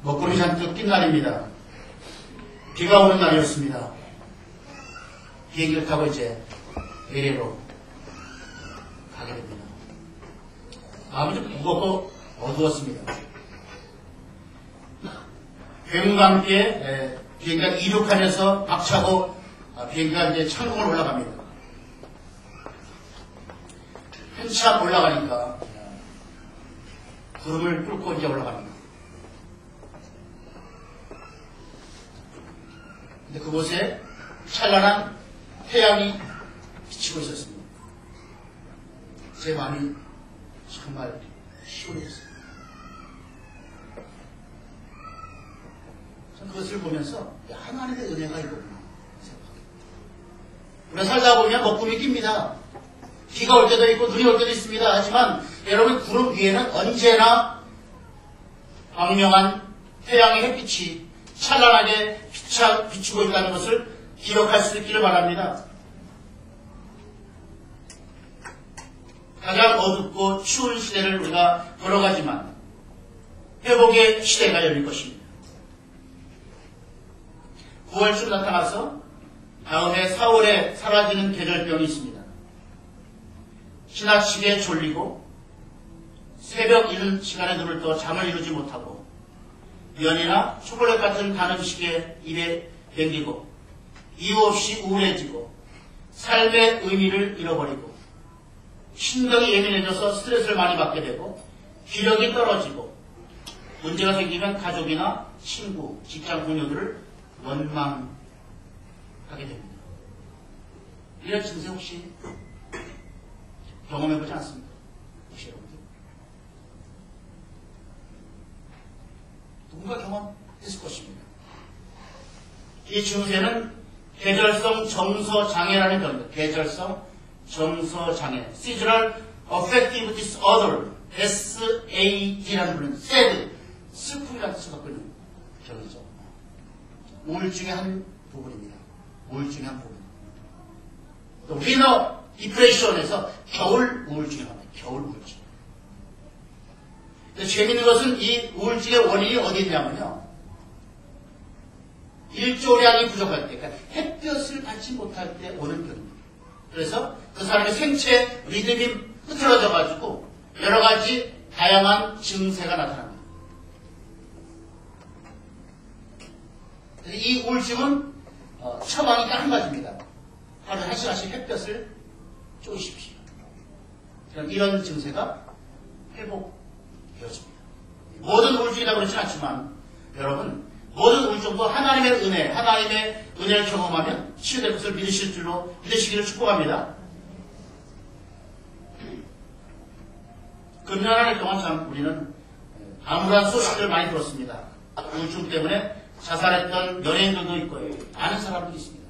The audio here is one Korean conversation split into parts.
먹구름이 잔뜩 낀 날입니다. 비가 오는 날이었습니다. 비행기를 타고 이제 LA로 가게 됩니다. 마음이 좀 무겁고 어두웠습니다. 배웅과 함께 비행기가 이륙하면서 박차고 비행기가 이제 창공을 올라갑니다. 한참 올라가니까 구름을 뚫고 이제 올라갑니다. 근데 그곳에 찬란한 태양이 비치고 있었습니다. 제 마음이 정말 시원했어요. 전 그것을 보면서 하나님의 은혜가 이거구나 생각합니다. 우리가 살다 보면 먹구름이 낍니다. 비가 올 때도 있고 눈이 올 때도 있습니다. 하지만 여러분 구름 위에는 언제나 광명한 태양의 햇빛이 찬란하게 비추고 있다는 것을 기억할 수 있기를 바랍니다. 가장 어둡고 추운 시대를 우리가 걸어가지만 회복의 시대가 열릴 것입니다. 9월쯤 나타나서 다음에 4월에 사라지는 계절병이 있습니다. 지나치게 졸리고 새벽 이른 시간에 눈을 떠 잠을 이루지 못하고 면이나 초콜릿 같은 단 음식에 입에 뱅기고 이유 없이 우울해지고 삶의 의미를 잃어버리고 신경이 예민해져서 스트레스를 많이 받게 되고 기력이 떨어지고 문제가 생기면 가족이나 친구, 직장 동료들을 원망하게 됩니다. 이런 증세 혹시 경험해보지 않습니까? 혹시 여러분들? 누군가 경험했을 것입니다. 이 증세는 계절성 정서장애라는 병입니다. 계절성 정서장애, Seasonal Affective Disorder, SAD라는 부르는 SAD, 슬픔이라는 뜻을 갖고 있는 병이죠. 우울증의 한 부분입니다. 우울증의 한 부분. 또 위너 디프레션에서 겨울 우울증이 나옵니다. 겨울 우울증. 근데 재밌는 것은 이 우울증의 원인이 어디 있냐면요. 일조량이 부족할 때, 그러니까 햇볕을 받지 못할 때 오는 병입니다. 그래서 그 사람의 생체 리듬이 흐트러져가지고 여러 가지 다양한 증세가 나타납니다. 이 우울증은 처방이 딱 한 가지입니다. 하루에 1시간씩 햇볕을 쬐십시오. 그럼 이런 증세가 회복되어집니다. 모든 우울증이라고 그렇지 않지만 여러분 모든 우울증도 하나님의 은혜, 하나님의 은혜를 경험하면 치유될 것을 믿으실 줄로 믿으시기를 축복합니다. 금년 한 해 동안 참 우리는 암울한 소식들을 많이 들었습니다. 우울증 때문에 자살했던 연예인들도 있고 많은 사람들이 있습니다.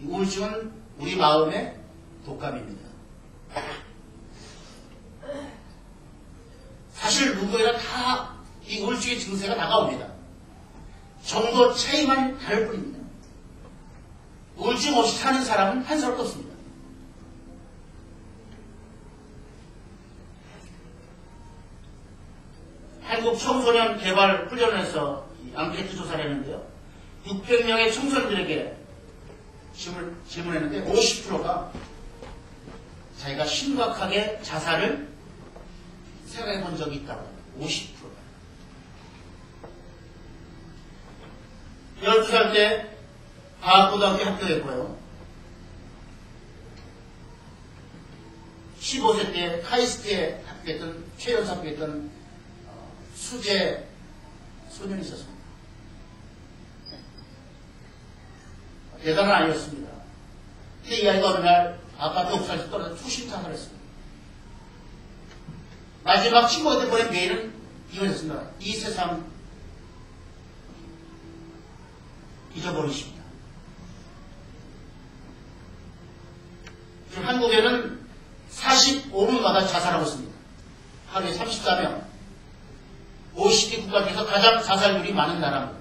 이 우울증은 우리 마음의 독감입니다. 사실 누구에나 다 이 우울증의 증세가 다가옵니다. 정도 차이만 다를 뿐입니다. 우울증 없이 사는 사람은 한 사람도 없습니다. 한국 청소년 개발 훈련에서 앙케이트 조사를 했는데요. 600명의 청소년들에게 질문했는데 50%가 자기가 심각하게 자살을 생각해 본 적이 있다고. 50%가. 12살 때 과학고등학교 합격했고요. 15세 때 카이스트에 합격했던, 최연소 합격했던 수재 소년이 있었습니다. 대단한 아이였습니다. 근데 이 아이가 어느 날 아파트 옥상에서 떨어져 투신자살을 했습니다. 마지막 친구한테 보낸 메일은 이거였습니다. 이 세상 잊어버리십니다. 지금 한국에는 45분마다 자살하고 있습니다. 하루에 34명. 50개 국가 중에서 가장 자살률이 많은 나라입니다.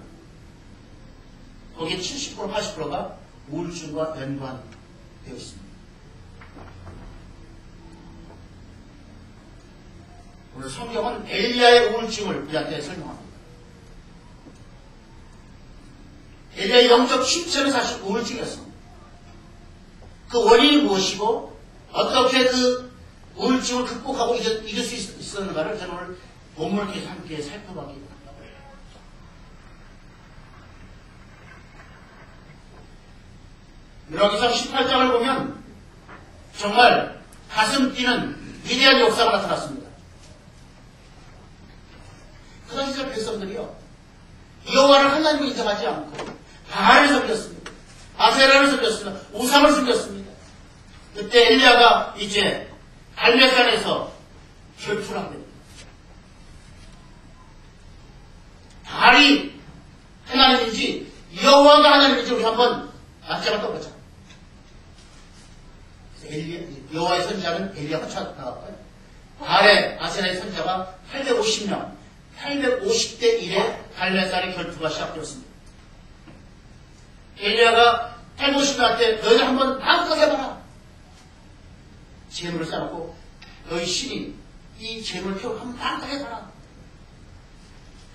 거기에 70% 80%가 우울증과 연관되어 있습니다. 오늘 성경은 엘리야의 우울증을 우리한테 설명합니다. 엘리야의 영적 실체는 사실 우울증이었습니다. 그 원인이 무엇이고 어떻게 그 우울증을 극복하고 이길 수 있었는가를 저는 오늘 본문을 계속 함께 살펴보기 합니다. 여기서 18장을 보면 정말 가슴 뛰는 위대한 역사가 나타났습니다. 그 당시 백성들이요, 여호와를 하나님을 인정하지 않고 바알을 섬겼습니다. 아세라를 섬겼습니다. 우상을 섬겼습니다. 그때 엘리야가 이제 갈멜산에서 결투를 하게 됩니다. 바알이 하나님인지 여호와가 하나님인지 우리 한번 맞짱을 떠보자. 여호와의 선지자는 엘리야가 찾아나갔고요. 바알의 아세라의 선지자가 850명, 850대 1의 갈멜산의 결투가 시작되었습니다. 엘리야가 850명한테 너희 한번 마음껏 해봐라. 재물을 쌓아놓고 너희 신이 이 재물을 태우고 한번 마음껏 해봐라.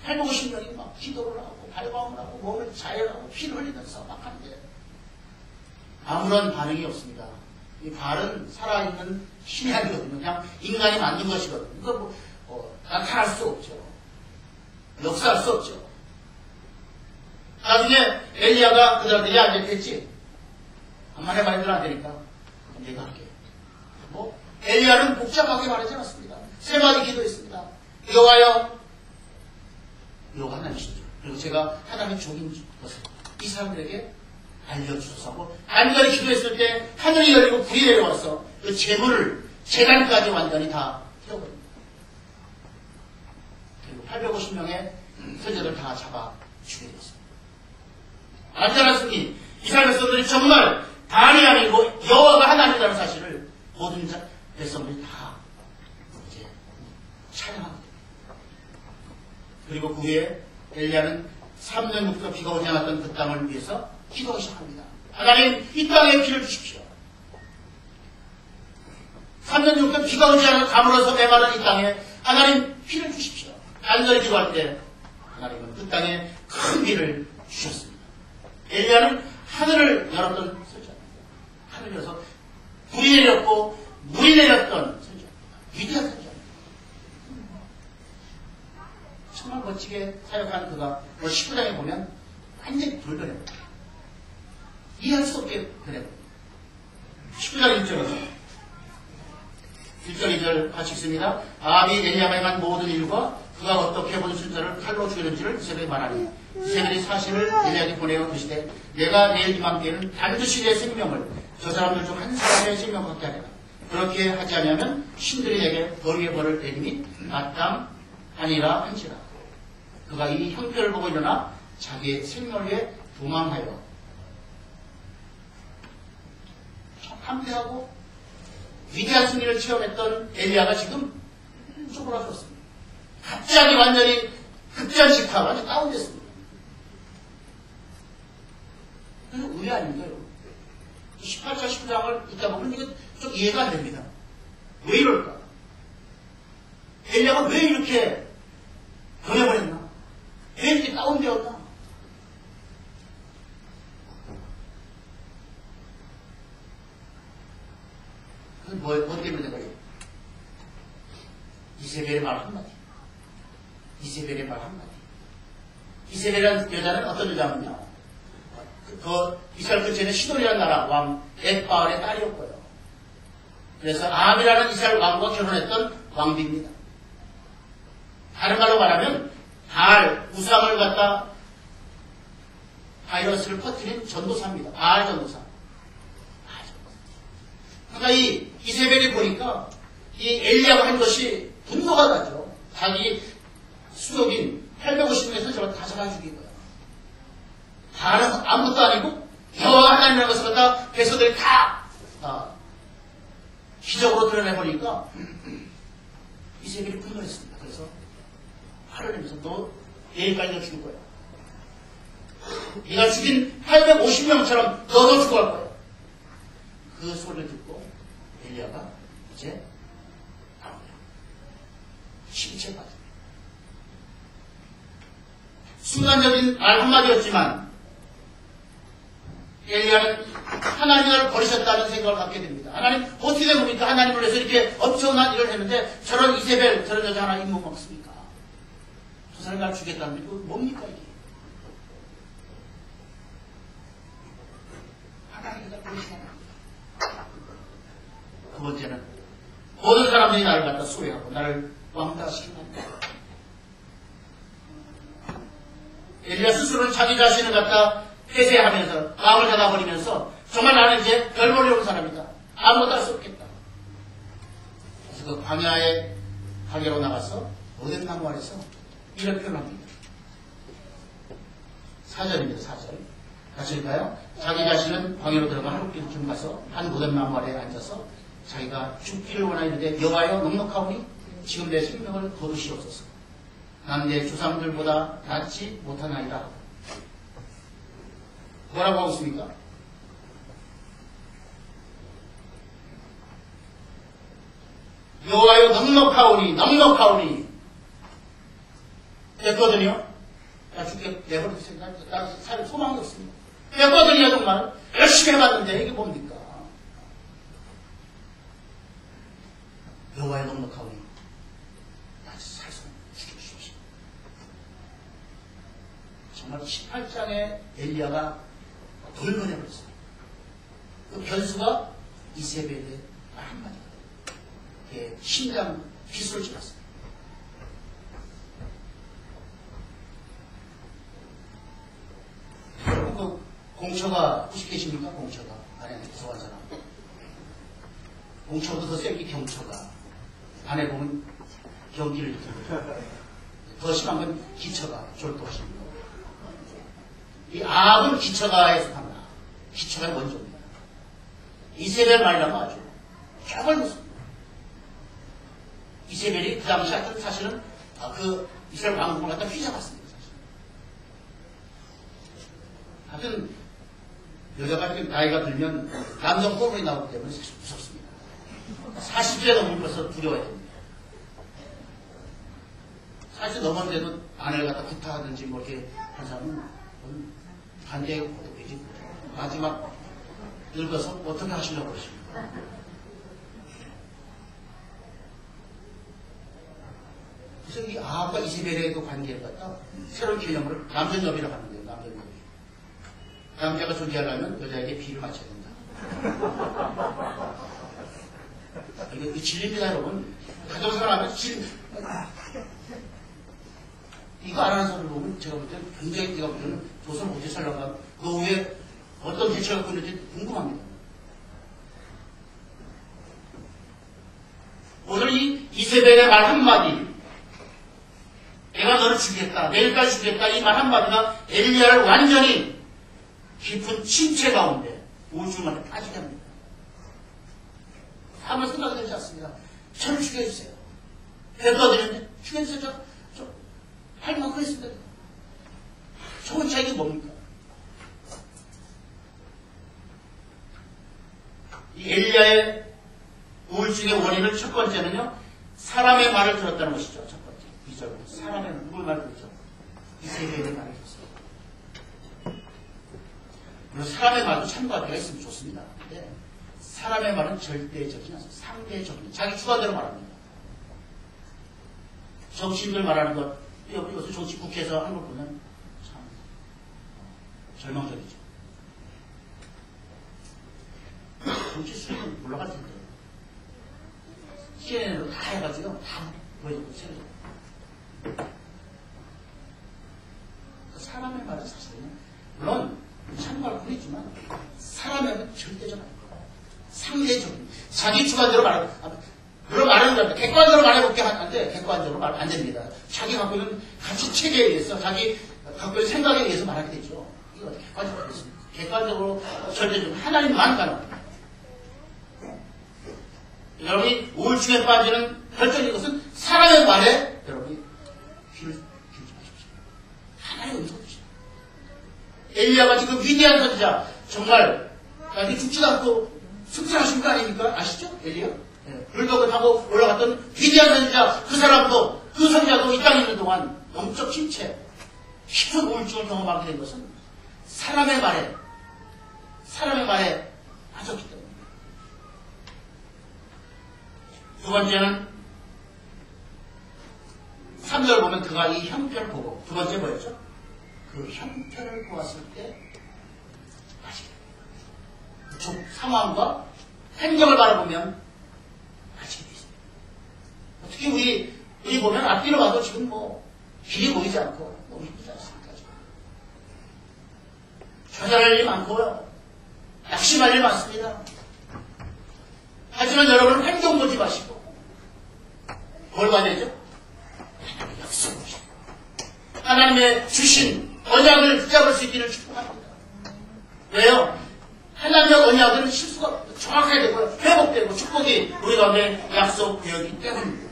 850명이 막 기도를 하고 발광을 하고 몸을 자해하고 피를 흘리면서 막 하는데 아무런 반응이 없습니다. 이 바알은 살아있는 신이 아니거든요. 그냥 인간이 만든 것이거든요. 이거 나타날 수 없죠. 역사할 수 없죠. 나중에 엘리야가 그들한테 야 이제 됐지? 한번 해봐. 이들 안 되니까 내가 할게. 엘리야는 복잡하게 말하지 않았습니다. 세 마디 기도했습니다. 여호와여, 여호와 하나님이시죠. 그리고 제가 하나님의 종인 것을 이 사람들에게 알려주셔서 하고 간절히 기도했을 때 하늘이 열리고 불이 내려와서 그 재물을 재단까지 완전히 다 태워버립니다. 그리고 850명의 선자들 다 잡아 죽게 됐습니다. 안전하습니 이스라엘 백성들이 정말 바알이 아니고 여호와가 하나님이라는 사실을 모든 백성들이 다 이제 찬양하게 됩니다. 그리고 그 후에 엘리야는 3년부터 비가 오지 않았던 그 땅을 위해서 기도하기 시작합니다. 하나님, 이 땅에 비를 주십시오. 3년부터 비가 오지 않아 가물어서 메마른 이 땅에 하나님 비를 주십시오. 간절히 기도할 때 하나님은 그 땅에 큰 비를 주셨습니다. 엘리야는 하늘을 열었던 선지자입니다. 하늘을 열어서 불이 내렸고 물이 내렸던 선지자입니다. 위대한 선지자입니다. 정말 멋지게 사역한 그가 19장에 보면 완전히 돌변해버립니다. 이해할 수 없게 변해버립니다. 19장 1절 2절 같이 읽습니다. 아합이 엘리야가 행한 모든 일과 그가 어떻게 모든 순자를 칼로 죽였는지를 이세벨이 말하니 이세벨이 사실을 엘리야에게 보내어 그시되 내가 내일 이맘때는 반드시 내 생명을 저 사람들 중 한 사람의 생명 갖게 하리라. 그렇게 하지 않으면 신들이 내게 벌 위에 벌을 내림이 마땅하니라 한지라. 그가 이 형편을 보고 일어나 자기의 생명을 위해 도망하여 함대하고 위대한 승리를 체험했던 엘리야가 지금 쪼그라들었습니다. 갑자기 완전히 급전 직화, 완전히 다운됐습니다. 그래서 의외 아닌가요? 18장, 19장을 읽다 보면 이거 좀 이해가 안 됩니다. 왜 이럴까? 엘리야가 왜 이렇게 변해버렸나? 왜 이렇게 다운되었나? 그건 뭐 때문에 된 거예요? 이세벨의 말 한마디. 이세벨의 말 한마디. 이세벨이라는 여자는 어떤 여자냐면요. 이스라엘 근처에 있는 시돈이라는 나라 왕 엣바알의 딸이었고요. 그래서 아합이라는 이스라엘 왕과 결혼했던 왕비입니다. 다른 말로 말하면 바알 우상을 갖다 바이러스를 퍼뜨린 전도사입니다. 바알 전도사. 그러니까 이 이세벨이 보니까 이 엘리야가 한 것이 분노가 나죠. 자기 수족인 850명의 저걸 다 잡아 죽이고요. 바알은 아무것도 아니고 여호와 하나님이라는 것을 갖다 백성들이 다 기적으로 드러내버리니까 이세벨이 분노했습니다. 그래서 화를 내면서 너 내일까지 너 죽을 거야. 네가 죽인 850명처럼 너도 죽어갈 거야. 그 소리를 듣고 엘리야가 이제 나옵니다. 침체에 빠집니다. 순간적인 말 한마디였지만 엘리야는 하나님을 버리셨다는 생각을 갖게 됩니다. 하나님 어떻게 된 겁니까? 하나님을 위해서 이렇게 엄청난 일을 했는데 저런 이세벨 저런 여자 하나 입못 먹습니까? 저 사람이 날 죽였다는 게 뭡니까 이게? 하나님이 날 버리시는 겁니다. 두 번째는 모든 사람들이 나를 갖다 소외하고 나를 왕따시킨다. 엘리야 스스로는 자기 자신을 갖다 폐쇄하면서 마음을 닫아버리면서 정말 나는 이제 별 볼일 온 사람이다. 아무것도 할 수 없겠다. 그래서 그 광야의 가게로 나가서 오뎅나무 아래서 이런 표현합니다. 4절입니다. 4절. 같이 읽을까요? 자기 자신은 광야로 들어가 하룻길쯤 가서 한 오뎅나무 아래에 앉아서 자기가 죽기를 원하는데 여호와여 넉넉하오니 지금 내 생명을 거두시옵소서. 난 내 조상들보다 낫지 못하나이다. 뭐라고 하고 있습니까? 여호와여 넉넉하오니 넉넉하오니 됐거든요. 나 죽게 내버릴 생각, 나 살 소망이 없습니다. 됐거든요. 정말 열심히 해봤는데 이게 뭡니까? 여호와여 넉넉하오니 나 살 소망 죽여주십시오. 정말 18장의 엘리야가 돌변해버렸어요. 그 변수가 이세벨의 한마디가 심장 기술을 찍었어요. 여러분 그 공처가 혹시 계십니까? 공처가 안에 무서워한 사람. 공처보다 더 센 게 경처가 안에 보면 경기를 일으키고 더 심한 건 기처가 졸도하십니다. 이 악은 기처가에 속합니다. 기처가 먼저입니다. 이세벨 말이라면 아주 쫙을 묻습니다. 이세벨이 그 당시 하여튼 사실은 그 이스라엘 왕국을 갖다 휘잡았습니다. 하여튼 여자가 나이가 들면 남성 호르몬이 나오기 때문에 사실 무섭습니다. 40세 넘으면 벌써 두려워야 됩니다. 사실 넘었는데도 아내를 갖다 부탁하든지 뭐 이렇게 한 사람은 반대의 고독이지. 마지막 늙어서 어떻게 하시려고 그러십니까? 그래서 이 아합과 이세벨의 그 관계를 갖다 새로운 개념을 남전여비라고 하는데요. 남전여비. 남자가 존재하려면 여자에게 비를 맞춰야 된다. 이거 진리입니다, 여러분. 가정생활하면 이거 안 하는 사람을 보면 제가 볼 때는 굉장히 제가 볼 때는 조선 어떻게 살려가 노후에 어떤 대책을 갖고 있는지 궁금합니다. 오늘 이 이세벨의 말 한마디, 내가 너를 죽이겠다, 내일까지 죽이겠다, 이 말 한마디가 엘리야를 완전히 깊은 침체 가운데 우울증만에 빠지게 합니다. 아무 생각이 되지 않습니다. 저를 죽여주세요. 배도와드리는데 죽여주세요. 저 할 만큼 했습니다. 저 혼자 이게 뭡니까? 이 엘리야의 우울증의 원인은 첫 번째는요, 사람의 말을 들었다는 것이죠. 첫 번째. 2절. 사람의 누굴 말을 들었죠? 이세벨의 말을 들었어요. 물론 사람의 말도 참고할 때가 있으면 좋습니다. 근데 사람의 말은 절대적이지 않습니다. 상대적인, 자기 주관대로 말합니다. 정치인들 말하는 것, 요새 정치 국회에서 하는 걸 보면 참 절망적이죠. 정치 수익은 올라갈 텐데 CNN으로 다 해가지고 다 보여주고 세워줘. 사람의 말은 사실은 물론 참고할 뿐이지만 사람의 말은 절대적 아닙니다. 상대적인 자기 주관대로 물론 말하는 겁니다. 객관적으로 말해볼게 하는데 객관적으로 말 안 됩니다. 자기 갖고 있는 가치 체계에 의해서 자기 갖고 있는 생각에 의해서 말하게 되죠. 이거 어떻게 객관적으로 하겠습니까? 객관적으로 절대적으로 하나님만 가능합니다. 여러분이 우울증에 빠지는 결정적인 것은 사람의 말에 여러분이 귀를 기울이지 마십시오. 하나의 음성이죠. 엘리야가 지금 위대한 선지자, 정말 나중에 죽지도 않고 승천하신 거 아닙니까? 아시죠? 엘리야? 불덕을 타고 올라갔던 위대한 선지자, 그 사람도 그 선지자도 이 땅에 있는 동안 영적 침체, 깊은 우울증을 경험하게 된 것은 사람의 말에 빠졌기 때문입니다. 두 번째는 3절 보면 그가 이 형편을 보고, 두 번째 뭐였죠? 그 형편을 보았을 때 아시게 됩니다. 그 상황과 행정을 바라보면 아시게 되십니다. 어떻게 우리 보면 앞뒤로 봐도 지금 길이 보이지 않고 너무 힘들지 않습니까? 좌절할 일이 많고요. 낙심할 일이 많습니다. 하지만 여러분은 행동 보지 마시고 뭘 봐야 되죠? 하나님의 약속을 보시고 하나님의 주신 언약을 붙잡을 수 있기를 축복합니다. 왜요? 하나님의 언약은 실수가 정확하게 되고요. 회복되고 축복이 우리 가운데 약속되었기 때문입니다.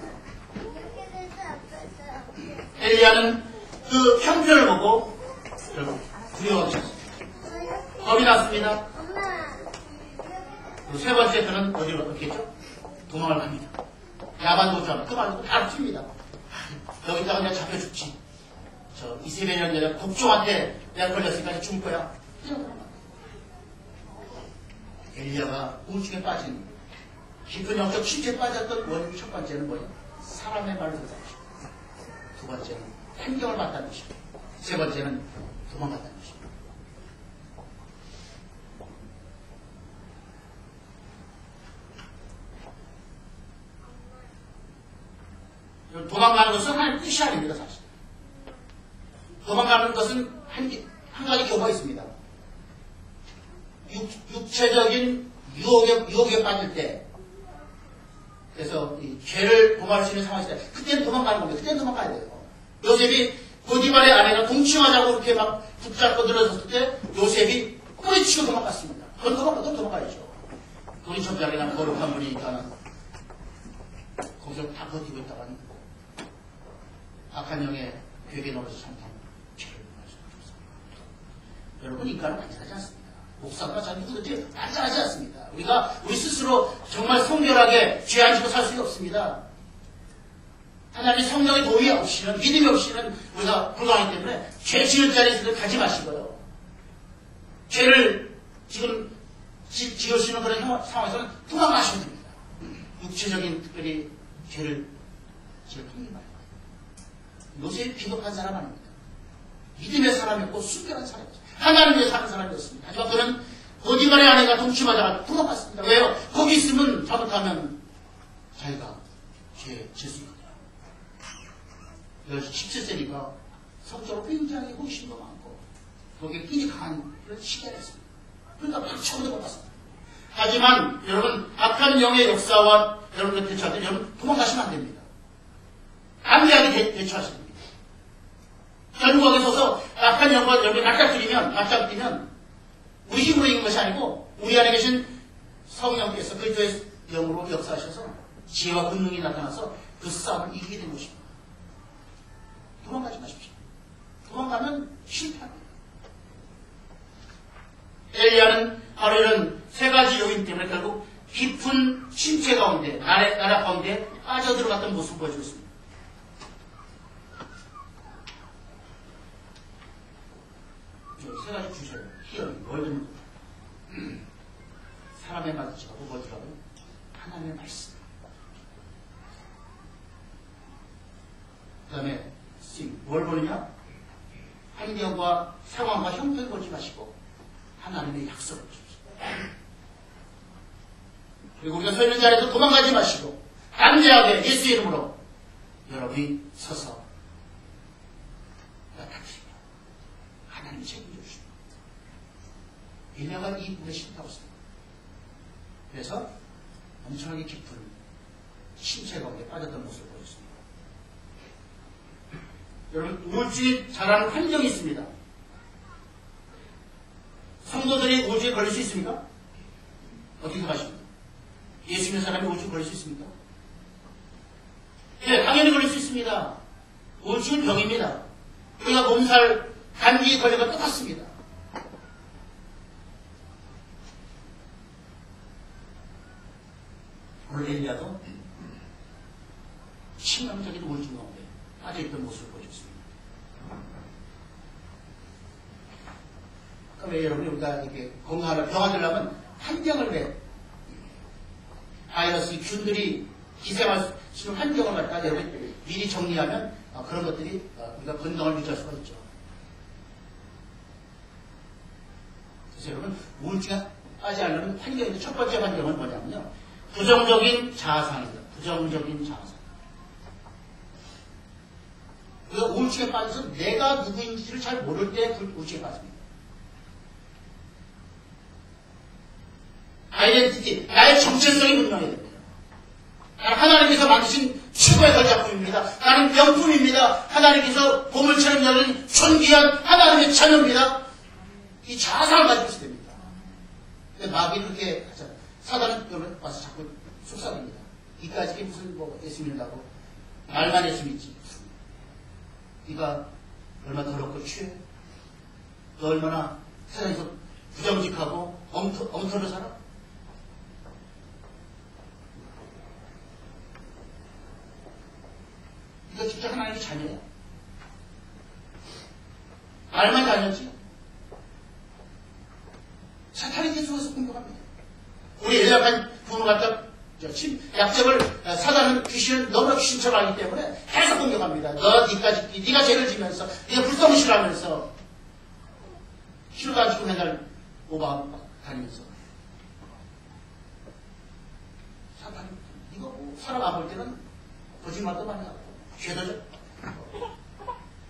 엘리야는 그 형편을 보고 결국 두려워하셨습니다. 겁이 났습니다. 세 번째 그는 어디로 갔겠죠? 도망을 갑니다. 야반 도주합니다. 그 말고 다 튑니다. 여기다가 내가 잡혀 죽지. 저 이세벨이라는 여자 국종한테 내가 걸렸으니까 죽을 거야. 엘리야가 우울증에 빠진 깊은 영적 침체에 빠졌던 원인 첫 번째는 뭐예요? 사람의 말을 듣는 것이고, 두 번째는 환경을 봤다는 것이고, 세 번째는 도망갔다는 것이고. 도망가는 것은 하나님의 뜻이 아닙니다, 사실. 도망가는 것은 한 가지 경우가 있습니다. 육체적인 유혹에 빠질 때, 그래서 이 죄를 범할 수 있는 상황이 있을 때, 그때는 도망가는 겁니다. 그때는 도망가야 돼요. 요셉이 보디발의 아내가 동침하자고 이렇게 막 붙잡고 늘어섰을 때, 요셉이 뿌리치고 도망갔습니다. 그건 도망가야죠. 그분이 전자리나 거룩한 분이니까는 거기서 다 버티고 있다가는 악한 영의 벽에 넣어서 상담 죄를 범할 수 없습니다. 여러분, 인간은 완전하지 않습니다. 목사가 자 누구든지 완전하지 않습니다. 우리 스스로 정말 성결하게 죄 안 지고 살 수 없습니다. 하나님 성령의 도움이 없이는, 믿음이 없이는 우리가 불가하기 때문에 죄 지을 자리에서 가지 마시고요. 죄를 지금 지을 수 있는 그런 상황에서는 도망가셔야 됩니다. 육체적인 특별히 죄를 지을 통이 말이에요. 요셉이 비겁한 사람 아닙니다. 믿음의 사람이었고 순결한 사람이었어요. 하나님의 사는 사람이었습니다. 하지만 그는 보디발의 아내가 동침하다가 도망갔습니다. 왜요? 거기 있으면 잘못하면 자기가 죄 질 수 있거든요. 17세니까 성적으로 굉장히 호기심도 많고 거기에 굉장히 강한 그런 시대였습니다. 그러니까 막 처음 도망갔습니다. 하지만 여러분, 악한 영의 역사와 여러분들 대처할 때 여러분 도망가시면 안 됩니다. 담대하게 대처하셔야 됩니다. 결국에 서서 악한 영과 여러분이 맞닥뜨리면 우리 힘으로 이긴 것이 아니고 우리 안에 계신 성령께서 그리스도의 영으로 역사하셔서 지혜와 권능이 나타나서 그 싸움을 이기게 된 것입니다. 도망가지 마십시오. 도망가면 실패합니다. 엘리야는 바로 이런 세 가지 요인 때문에 결국 깊은 침체 가운데, 나라 가운데 빠져들어갔던 모습을 보여주고 있습니다. 세 가지 주셔요. 희열이 뭘 듣는 거예요? 사람의 말 듣지 말고 뭘 들어가요? 하나님의 말씀. 그 다음에 뭘 보느냐? 환경과 상황과 형편을 보지 마시고 하나님의 약속을 주십시오. 그리고 우리가 서 있는 자리에서 도망가지 마시고 담대하게 예수의 이름으로 여러분이 서서 나타나시며 하나님이 책임져 주십니다. 유명한 이 부분에 싫다고 씁니다. 그래서 엄청나게 깊은 침체 가운데 빠졌던 모습을 보였습니다. 여러분, 우울증이 자라는 환경이 있습니다. 성도들이 우울증에 걸릴 수 있습니까? 어떻게 생각하십니까? 예수 믿는 사람이 우울증에 걸릴 수 있습니까? 네, 당연히 걸릴 수 있습니다. 우울증은 병입니다. 우리가 몸살, 감기에 걸린 건 똑같습니다. 오늘 엘리야도 치명적인 우울증 가운데 빠져있던 모습을 보여줬습니다. 그러면 여러분이 우리가 이렇게 건강하려 병화되려면 환경을 바이러스, 균들이 기생할 수 있는 환경을 갖다가 여러분이 미리 정리하면 그런 것들이 우리가 건강을 유지할 수가 있죠. 그래서 여러분 우울증에 빠지지 않으려면 환경인데 첫 번째 환경은 뭐냐면요. 부정적인 자아상입니다. 부정적인 자아상. 우리가 우울증에 빠져서 내가 누구인지를 잘 모를 때 우울증에 빠집니다. 아이덴티티, 나의 정체성이 분명해야 됩니다. 나는 하나님께서 만드신 최고의 걸작품입니다. 나는 명품입니다. 하나님께서 보물처럼 열린 존귀한 하나님의 자녀입니다. 이 자아상을 가지고 있어야 됩니다. 마귀는 그렇게 하잖아요. 사단은 여러분 와서 자꾸 속삭입니다. 이까지 무슨 예수 믿는다고 말만 예수 믿지. 네가 얼마나 더럽고 취해? 너 얼마나 세상에서 부정직하고 엉터러 살아? 이거 진짜 하나님의 자녀야. 말만 자녀지. 사탄이 계속해서 공격합니다. 우리 연약한 부모 갖다 약점을 사단은 귀신은 너무나 귀신처럼 알기 때문에 계속 공격합니다. 네가 죄를 지면서 네가 불성실하면서 실도 안 지고 맨날 오방 다니면서 사탄이 이거 뭐 사람 안 볼 때는 거짓말도 많이 하고 죄도 좀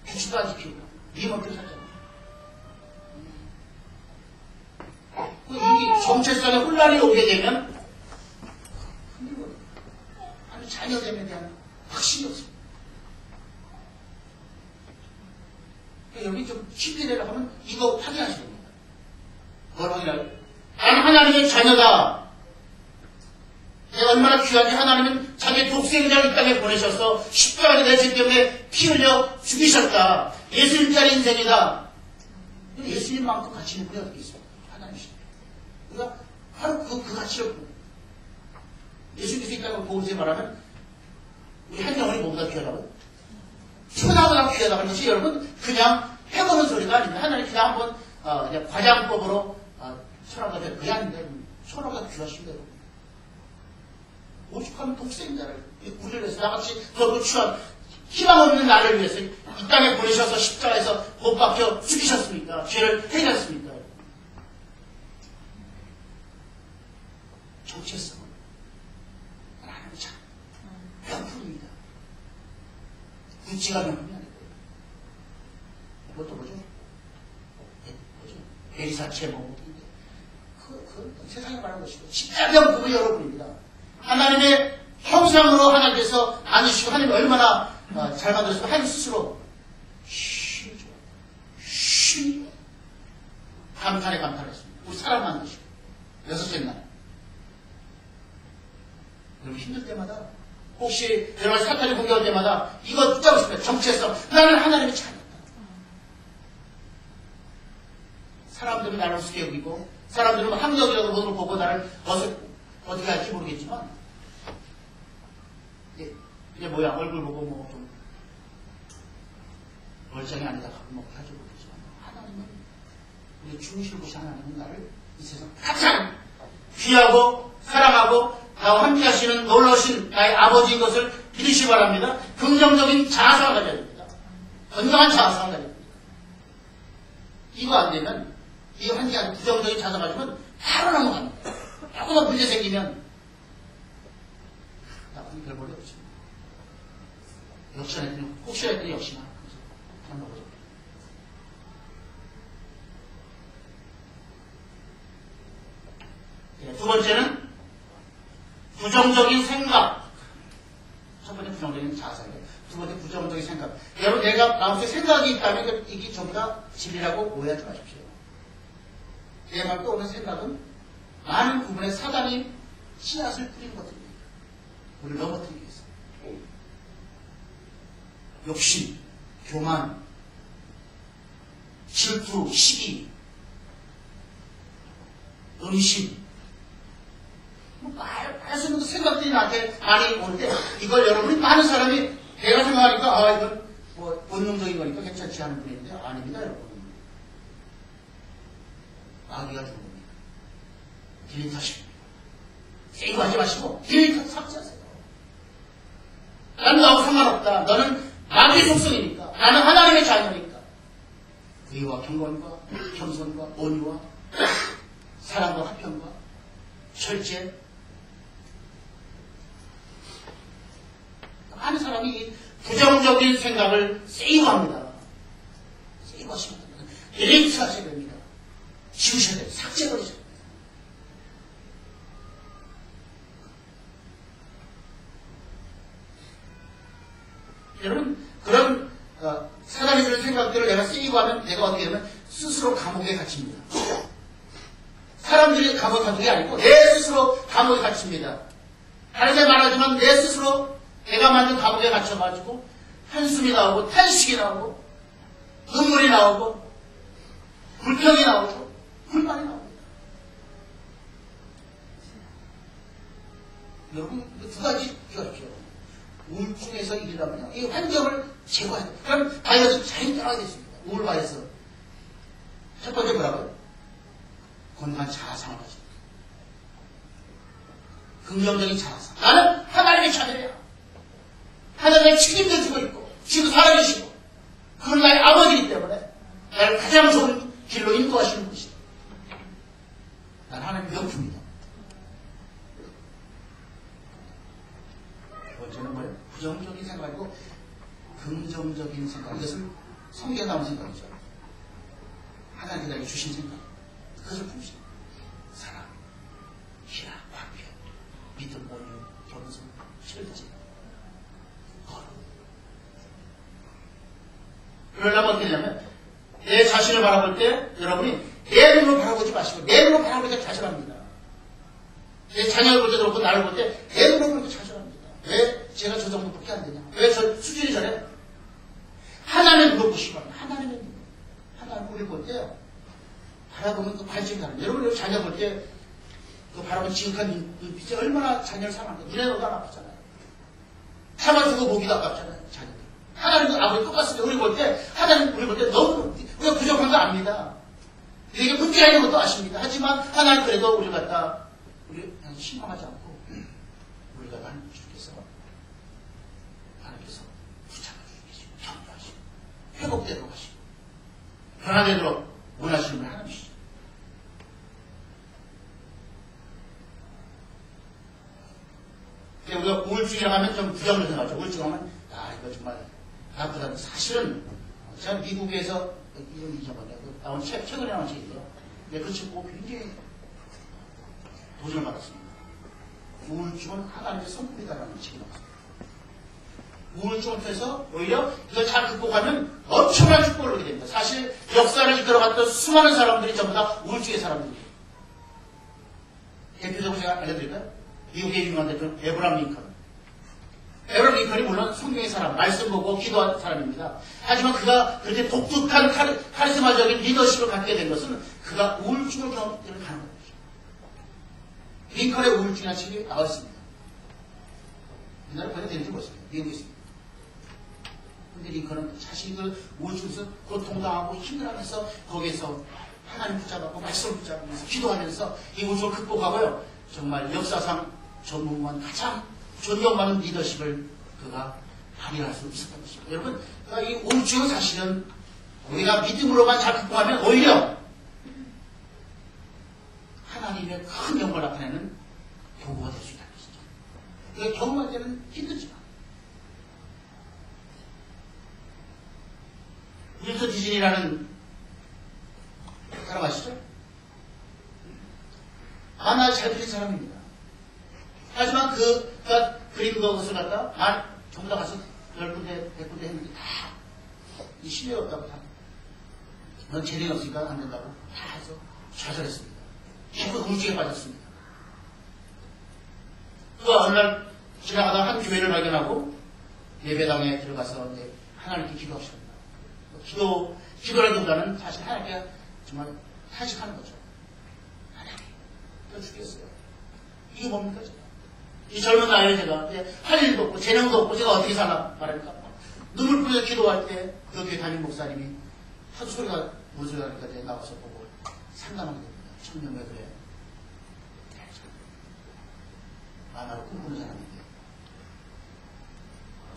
규칙도 안 지키고 네 맘대로 살잖아. 이 정체성에 혼란이 오게 되면 아니 자녀됨에 대한 확신이 없습니다. 여기 좀 쉽게 내려 하면 이거 확인하셔야 됩니다. 뭘 확인하요? 나는 하나님의 자녀다. 내가 얼마나 귀하게 하나님은 자기의 독생자를 이 땅에 보내셔서 십자가에 내 죄 때문에 피 흘려 죽이셨다. 예수님짜리 인생이다. 예수님만큼 가치 있는 분이 어디 있어요? 하나님이십니다. 우리가 바로 그 가치를 예수님께서 이 땅을 보고 말하면 우리 한 영혼이 뭐보다 귀하다고요? 천하보다 귀하다는 것이 여러분 그냥 해보는 소리가 아닙니다. 하나님 그냥 한번 그냥 과장법으로 천하보다 그게 아닌데 천하보다 귀하신다 여러분. 오죽하면 독생자를 우리를 위해서 나같이 더럽고 취한 희망 없는 나를 위해서 이 땅에 보내셔서 십자가에서 못 박혀 죽이셨습니까? 죄를 해결했습니까? 정체성은 하나님의 자 명품입니다. 구찌가 명품이 아니고요. 이것도 뭐죠? 베리사체 뭐인데 그 세상에 말하는 것이고 진짜 명품은 여러분입니다. 하나님의 형상으로 하나님께서 만드시고 하나님이 얼마나 잘 만들었으면 하나님 스스로 쉬 감탄에 감탄했습니다. 우리 사람 만드시고 여섯째 날 여러분 힘들 때마다 혹시 여러분 사탄이 공격할 때마다 이거 붙잡고 싶어요. 정체성. 나는 하나님의 자녀다. 사람들은 나를 우습게 여기고 사람들은 학력이라도 뭐를 보고 나를 어떻게 할지 모르겠지만 이제 뭐야 얼굴 보고 뭐 좀 멀쩡히 아니다 하고 뭐 할지 모르겠지만 하나님은 우리 중심을 보신 하나님은 나를 이 세상 가장 귀하고 사랑하고 나와 함께 하시는 놀라우신 나의 아버지인 것을 믿으시기 바랍니다. 긍정적인 자아상을 가져야 됩니다. 건강한 자아상을 가져야 됩니다. 이거 안 되면 이 환경 부정적인 자아상을 가지면 바로 넘어갑니다. 조금만 문제 생기면 나쁜 별볼이 없습니다. 역시나 했더니 혹시나 했더니 역시나 그런 거죠. 두 번째는 부정적인 생각. 첫 번째 부정적인 자아상이에요. 두 번째 부정적인 생각. 여러분 내가 마음속에 생각이 있다면 이게 전부 다 진리라고 오해하지 마십시오. 내 말 떠오르는 생각은 많은 부분에 사단이 씨앗을 뿌린 것들입니다. 우리를 넘어뜨리기 위해서. 욕심, 교만, 질투, 시기, 음심, 말 수 있는 생각들이 나한테 많이 오는데 이걸 여러분이 많은 사람이 내가 생각하니까, 아, 이건 뭐, 본능적인 거니까 괜찮지 않은 분인데, 아닙니다, 여러분. 마귀가 준 겁니다. 딜리터십니다. 세이브 하지 마시고, 딜리터 삭제하세요. 나는 나하고 상관없다. 너는 마귀의 속성이니까. 나는 하나님의 자녀니까. 의와 경건과 겸손과 온유와 사랑과 화평과 절제. 많은 사람이 부정적인 생각을 세이브합니다. 세이브하시면 됩니다. 딜리트 하셔야 됩니다. 지우셔야 돼요. 삭제버리셔야 돼요. 여러분, 그런 사단이 주는 생각들을 내가 세이브하면 내가 어떻게 되면 스스로 감옥에 갇힙니다. 사람들이 감옥에 갇힌 게 아니고 내 스스로 감옥에 갇힙니다. 다르게 말하지만 내 스스로 내가 만든 감옥에 갇혀가지고 한숨이 나오고 탄식이 나오고 눈물이 나오고 불평이 나오고 불만이 나옵니다. 여러분, 두 가지 기억하십시오. 우울증에서 이기려면 이 환경을 제거해야 돼요. 그럼 바이러스 잘 떠나게 됐습니다. 우울 바이러스. 첫 번째 뭐라고요? 건강한 자아상을 가집니다. 긍정적인 자아상. 나는 하나님의 자녀야. 하나님의 책임도 지고 있고 지금 살아계시고 그건 나의 아버지이기 때문에 나를 가장 좋은 길로 인도하시는 분이시다. 난 하나님의 명품이다. 두 번째는 뭐예요? 부정적인 생각이고 긍정적인 생각. 이것은 성경에 나온 생각이죠. 하나님께 나에게 주신 생각. 그것을 품으시다. 사랑, 희락, 화평, 믿음, 온유, 겸손, 절제, 거룩. 그러려면 어떻게 되냐면 내 자신을 바라볼 때 여러분이 내 눈으로 바라보지 마시고 내 눈으로 바라볼 때 좌절합니다. 내 자녀를 볼 때도 그렇고 나를 볼 때 내 눈으로 볼 때 좌절합니다. 왜 제가 저 정도밖에 안 되냐? 왜 저 수준이 저래? 하나님의 눈으로 보시고 하나님의 눈. 하나님 우리 볼 때 바라보면 그 관심이 다릅니다. 여러분 자녀 볼 때 그 바라보면 지극한 눈빛이 얼마나 자녀를 사랑하는데 눈에 넣어도 안 아프잖아요. 참아주고 보기도 아깝잖아요. 자녀들. 하나님도 아버지 똑같습니다. 우리 볼 때 하나님 우리 볼 때 너무 우리가 부족한 거 압니다. 되게 문제가 있는 것도 아십니다. 하지만 하나님 그래도 우리 갖다 우리 실망하지 않고 우리가 하나님 주께서 하나님께서 붙잡아 주시고 경고하시고 회복되도록 하시고 변화되도록 원하시는 분 하나님이시죠. 우리가 우울증이라고 하면 좀 부정을 생각하죠. 우울증하면 이거 정말 나쁘다. 사실은 제가 미국에서 이런 잊어버려요. 나온 최근에 나온 책이에요. 근데 그 책 보고 굉장히 도전을 받았습니다. 우울증은 하나님의 선물이다라는 책이 나왔습니다. 우울증을 통해서 오히려 이걸 잘 극복하면 엄청난 축복을 얻게 됩니다. 사실 역사를 이끌어갔던 수많은 사람들이 전부 다 우울증의 사람들이에요. 대표적으로 제가 알려드릴까요? 미국의 유명한 대표는 에브라함 링컨. 에브라함 링컨이 물론 성경의 사람, 말씀 보고 기도한 사람입니다. 하지만 그가 그렇게 독특한 카리스마적인 리더십을 갖게 된 것은 그가 우울증을 경험하는 거죠. 링컨의 우울증이라는 책이 나와 있습니다. 우리나라 번역되는지 모르겠습니다. 미국에 있습니다. 근데 링컨은 자신이 그 우울증에서 고통당하고 힘들어하면서 거기에서 하나님 붙잡고 말씀을 붙잡으면서 기도하면서 이 우울증을 극복하고요. 정말 역사상 전무후무한 가장 존경받는 리더십을 그가 발휘할 수 있었던 것입니다. 여러분, 이 우울증은 사실은 우리가 믿음으로만 잘 극복하면 오히려 하나님의 큰 영광을 나타내는 도구가 될 수 있다는 것이죠. 그게 경험할 때는 힘들지만 윌터 디즈니라는 사람 아시죠? 하나 잘 그린 사람입니다. 하지만 그가 그린 것을 갖다 전부 다 가서 10군데, 100군데 했는데 다 이 신뢰가 없다고 다. 넌 재능이 없으니까 안 된다고 다 해서 좌절했습니다. 계속 우울증에 빠졌습니다. 그가 어느 날 지나가다 한 교회를 발견하고 예배당에 들어가서 이제 하나님께 기도하십니다. 기도라기보다는 사실 하나님께 정말 탄식하는 거죠. 하나님, 저 죽겠어요. 이게 뭡니까? 이 젊은 나이에 제가 할 일도 없고 재능도 없고 제가 어떻게 살라 말할까. 눈물 뿌려 기도할 때 그 교회 담임 목사님이 하도 소리가 무슨 소리가 나니까 제가 나와서 보고 상담하게 됩니다. 청년회도에 만화로 꿈꾸는 사람인데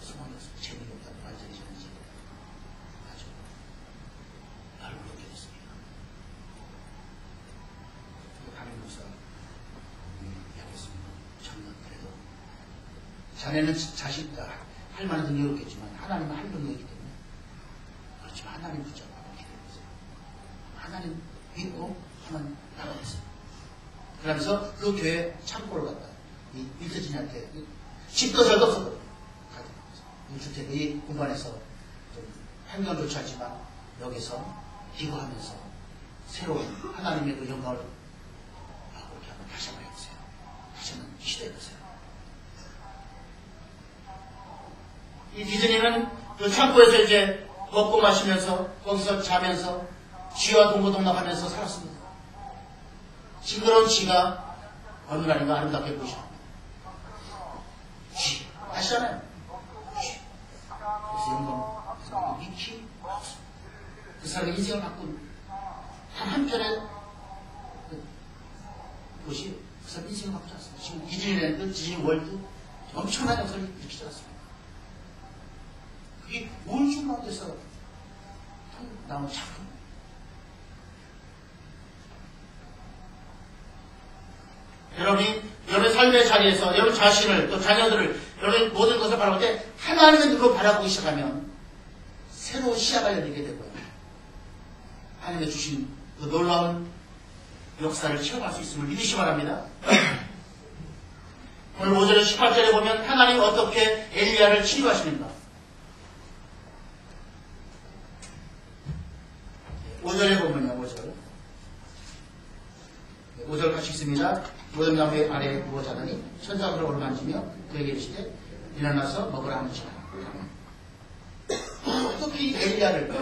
소망에서 재능이 없다고 완전히 지는지 아주 얼굴로 느꼈습니다. 담임 목사가 얘기했습니다. 청년 그래도 자네는 할 만한 능력이 없겠지만 하나님은 할 능력이기 때문에 그렇지만 하나님 붙잡고 기도해보세요. 하나님 믿고 하면 나가겠어요. 그러면서 그 교회 창고를 갔다 이 밀터진한테 집도 절도 없었거든요. 이 주택, 이 공간에서 좀 환경 좋지 않지만 여기서 기도하면서 새로운 하나님의 그 영광을 그렇게 한번 다시 한번 해보세요. 다시 한번 시도해보세요. 이 디즈니는 그 창고에서 이제 먹고 마시면서 거기서 자면서 쥐와 동고동락하면서 살았습니다. 징그러운 쥐가 어느 날인가 아름답게 보이십니다. 쥐 아시잖아요. 쥐. 그래서 영광 미키 그 사람의 인생을 바꾼 단 한편의 것이 그 사람의 인생을 바꾸지 않습니다. 지금 디즈니랜드, 디즈니 월드 엄청난 역사를 일으키지 않습니다. 그게 우울증 가운데서 나온 작품. 여러분의 삶의 자리에서 여러분 자신을 또 자녀들을 여러분 모든 것을 바라볼 때 하나님의 눈으로 바라보기 시작하면 새로운 시야가 열리게 되고요. 하나님의 주신 그 놀라운 역사를 체험할 수 있음을 믿으시기 바랍니다. 오늘 5절 18절에 보면 하나님 어떻게 엘리야를 치유하시는가. 5절에 보면요, 5절 같이 있습니다. 모든 나무의 아래에 누워 자더니 천사가 그를 만지며 그에게 이르시되 일어나서 먹으라 하는지라. 어떻게 엘리야를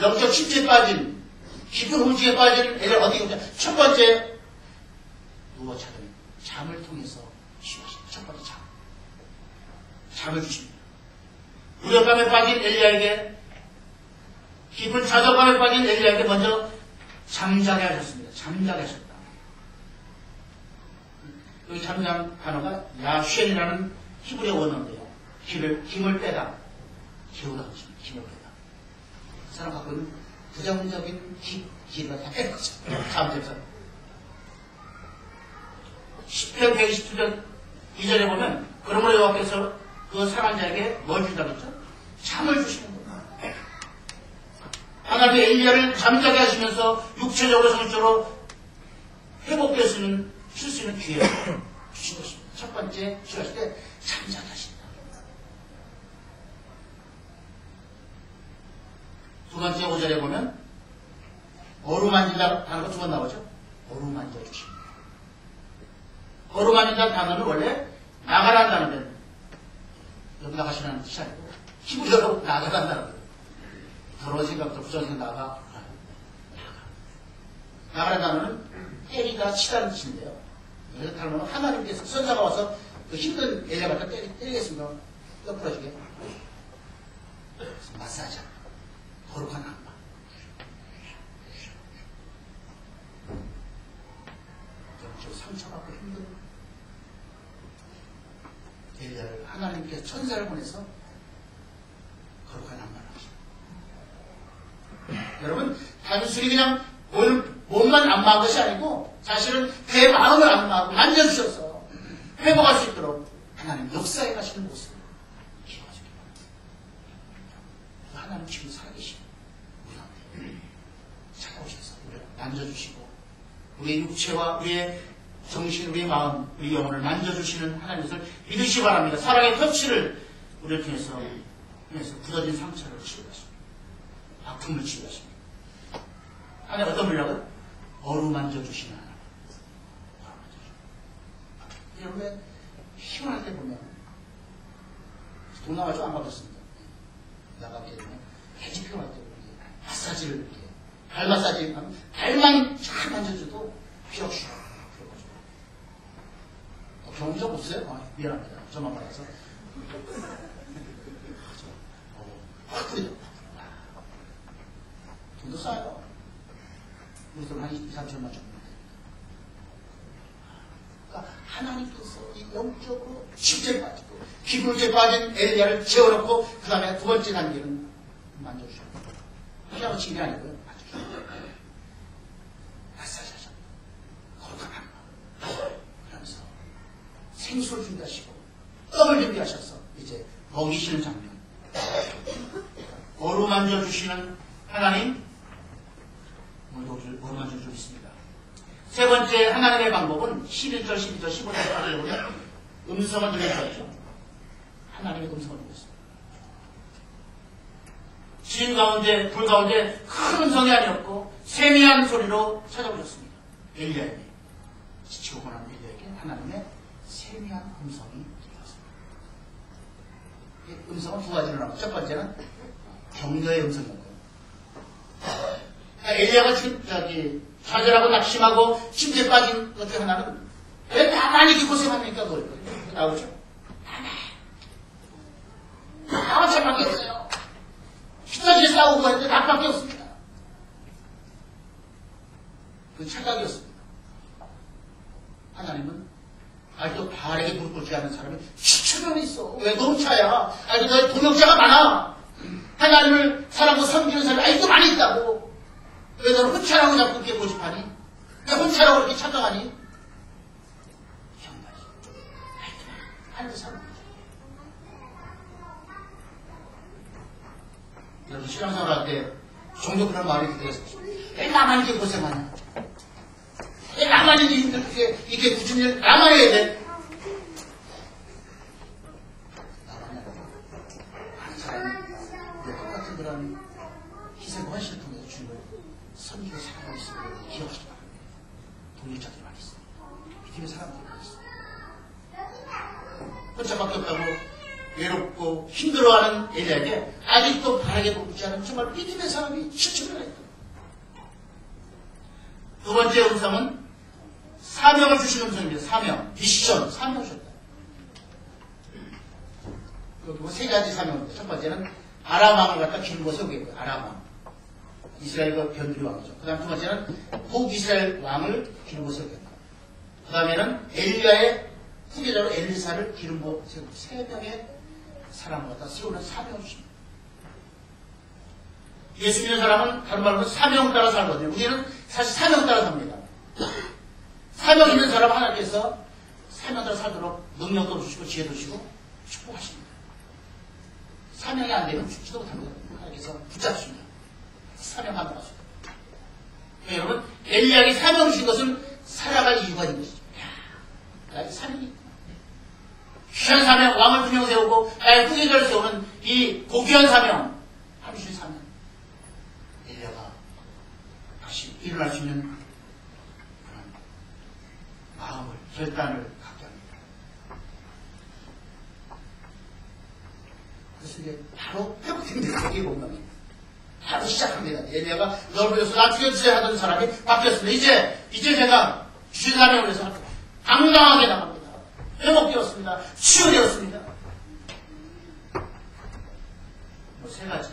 영적 침체에 빠진 깊은 우주에 빠진 엘리야 어디 보자. 첫 번째 누워 자더니 잠을 통해서 치유하십니다. 첫 번째 잠을 주십니다. 무력감에 빠진 엘리야에게 깊은 좌절감에 빠진 엘리야에게 먼저 잠자게 하셨습니다. 잠자게 하셨다. 여기 잠자는 단어가 야쉔이라는 히브리 원어인데요. 힘을 빼다. 기우다 것입니다. 힘을 빼다. 그 사람 갖고 있는 부정적인 기를 다 빼는 거죠. 잠자서. 10편 127편 2절에 보면 그러므로 여호와께서 그 상한 자에게 뭘 준다고 했죠? 잠을 주시는 거예요. 하나님의 엘리야를 잠자게 하시면서 육체적으로 성적으로 회복될 수 있는 쉴 수 있는 기회를 주신 것입니다. 첫 번째 쉬었을 때 잠자게 하신다. 두 번째 5절에 보면 어루만진다 단어가 두 번 나오죠. 어루만져 주십니다. 어루만진다는 단어는 원래 나가라는 단어인데 여기 나가시라는 뜻이 아니고 히브리어로 나가라는 단어입니다. 더러운 생각도 부정생각 나가라는 단어는 때리다 치다는 뜻인데요. 이렇게 하면 하나님께서 선사가 와서 그 힘든 엘리야를 갖다 때리겠습니다. 뼈 부러지게. 마사지. 거룩한 악마. 영적 상처받고 힘든 엘리야를 하나님께서 천사를 보내서 거룩한 악마를 하십니다. 여러분 단순히 그냥 몸만 안마한 것이 아니고 사실은 내 마음을 안마하고 만져주셔서 회복할 수 있도록 하나님 역사에 가시는 모습을 기억하시기 바랍니다. 하나님 지금 살아계시고 우리한테 찾아오셔서 우리를 만져주시고 우리의 육체와 우리의 정신, 우리의 마음, 우리 영혼을 만져주시는 하나님을 믿으시기 바랍니다. 사랑의 터치를 우리를 통해서 굳어진 상처를 치유하십니다. 아픔을 치유하십니다. 하나님 어떤 분이라고요? 어루만져 주시는 하나님. 여러분, 힘을 할 때 보면, 동남아 좀 안 가봤습니다. 나가게 되면, 해지표 할 때 보면, 마사지를 이렇게, 발 마사지 하면, 발만 잘 만져줘도 피가 슉 들어가죠. 경험 좀 없어요? 미안합니다. 저만 받아서. 확 들이죠. 돈도 싸요. 우리 돈 한 2, 3천만 줍니다. 그러니까 하나님께서 이 영적으로 침체에 빠지고 기분에 빠진 엘리야를 재워놓고 그 다음에 두 번째 단계는 만져주셨고 그냥 친 게 아니고요. 만져주셨고 마사지하셨고 거룩한 한마 그러면서 생수를 준비하시고 떡을 준비하셔서 이제 먹이시는 장면 어루만져 주시는 하나님 어루만져 주고 있습니다. 세 번째 하나님의 방법은 11절, 12절, 15절까지 보면 음성을 들려주셨죠. 하나님의 음성을 들렸습니다. 진 가운데, 불 가운데 큰 음성이 아니었고 세미한 소리로 찾아오셨습니다. 엘리야에게, 지치고 고난 엘리야에게 하나님의 세미한 음성이 들렸습니다. 음성은 두 가지로 나옵니다. 첫 번째는 격려의 음성이었고요. 엘리야가 지금 좌절하고 낙심하고 침대에 빠진 것 중에 하나는 왜 나만 이렇게 고생합니까? 그걸 나오죠. 나만 잘밖에 없어요. 피터지게 싸우고 했는데 나밖에 없습니다. 그 착각이었습니다. 하나님은 아직도 바알에게 무릎 꿇지 않는 사람이 7천명 있어. 왜 노름차야? 아직도 너의 동역자가 많아. 하나님을 사랑하고 섬기는 사람이 아직도 많이 있다고. 왜 너는 혼자라고 자꾸 그렇게 고집하니? 왜 혼자라고 그렇게 착각하니? 경가지. 하나님 사람. 여러분 신앙생활 할 때 종종 그런 말이 들었어요. 왜 나만 이렇게 고생하냐? 왜 나만 이렇게 힘들게 이게 굳은 일 나만 해야 돼? 나만이 아니라 많은 사람이 똑같은 그런 희생 헌신을 통해서 주님을 섬기고 사랑하고 있음을 기억하시기 바랍니다. 독립자들이 많이 있습니다. 믿음의 사람들이 많이 있습니다. 혼자밖에 없다고 외롭고 힘들어하는 엘리야에게 아직도 바라게 보지 않은 정말 믿음의 사람이 7천명이나 있다. 두 번째 음성은 사명을 주시는 음성입니다. 사명, 미션, 사명을 주셨다. 여기 세 가지 사명입니다. 첫 번째는 아람 왕을 갖다 기름부어 세우게 아람 왕. 이스라엘과 변두리 왕이죠. 그 다음 두 번째는 북이스라엘 왕을 기름부어 세우게 합니다. 그 다음에는 엘리야의 후계자로 엘리사를 기름부어 세우고 세 명의 사람을 갖다 세우는 사명을 주십니다. 예수 믿는 사람은 다른 말로 사명 따라 살거든요. 우리는 사실 사명 따라 삽니다. 사명 있는 사람 하나님께서 사명 따라 살도록 능력도 주시고 지혜도 주시고 축복하십니다. 사명이 안 되면 죽지도 못합니다. 하나님께서 붙잡습니다. 사명하는 것입니다. 여러분 엘리야에게 사명을 주신 것은 살아갈 이유가 있는 것이죠. 나의 사명이 있구나. 귀한 사명, 왕을 두 명 세우고 나의 후계자를 세우는 이 고귀한 사명, 하루씩 사명. 엘리야가 다시 일어날 수 있는 그런 마음을, 결단을 갖게 합니다. 그래서 이제 바로 회복됩니다. 이게 본능입니다. 바로 시작합니다. 엘리야가 너를 위해서 나 죽여주세요 하던 사람이 바뀌었습니다. 이제 제가 주신 사명을 위해서 당당하게 나갑니다. 회복되었습니다. 치유되었습니다. 세 가지.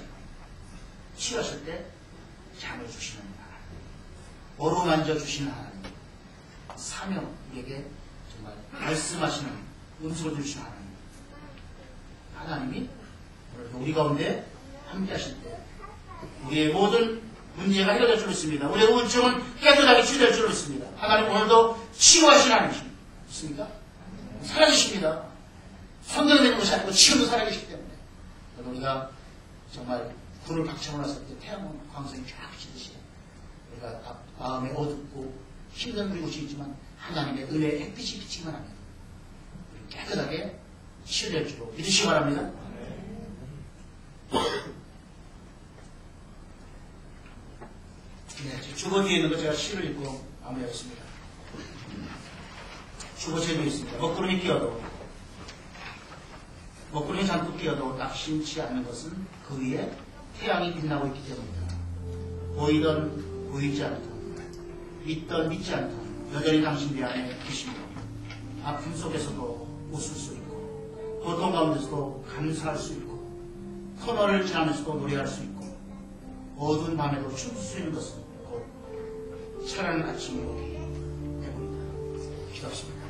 치유하실 때 잠을 주시는 하나님, 어루만져 주시는 하나님, 사명, 우리에게 정말 말씀하시는 음성을 주시는 하나님. 하나님이 우리 가운데 함께 하실 때 우리의 모든 문제가 해결될 줄 믿습니다. 우리의 우울증은 깨끗하게 치유될 줄 믿습니다. 하나님 오늘도 치유하신 하나님이십니까? 살아계십니다. 성경되는 것이 아니고 지금도 살아계시기 때문에 우리가 정말 불을 박차고 났을 때 태양은 광선이 쫙 비치듯이 우리가 마음에 어둡고 힘든 곳이 있지만 하나님의 은혜의 햇빛이 비치기만 합니다. 깨끗하게 치유될 줄로 믿으시기 바랍니다. 네, 주거 뒤에 있는 거 제가 시를 읽고 마무리하겠습니다. 주거 제목이 있습니다. 먹구름이 끼어도 먹구름이 잔뜩 끼어도 낙심치 않는 것은 그 위에 태양이 빛나고 있기 때문이다. 보이던 보이지 않던 믿던 믿지 않던 여전히 당신 내 안에 계시며 아픔 속에서도 웃을 수 있고 고통 가운데서도 감사할 수 있고 터널을 지나면서도 노래할 수 있고 어두운 밤에도 춤출 수 있는 것은 곧 찬란한 아침으로 해봅니다. 기도하십니다.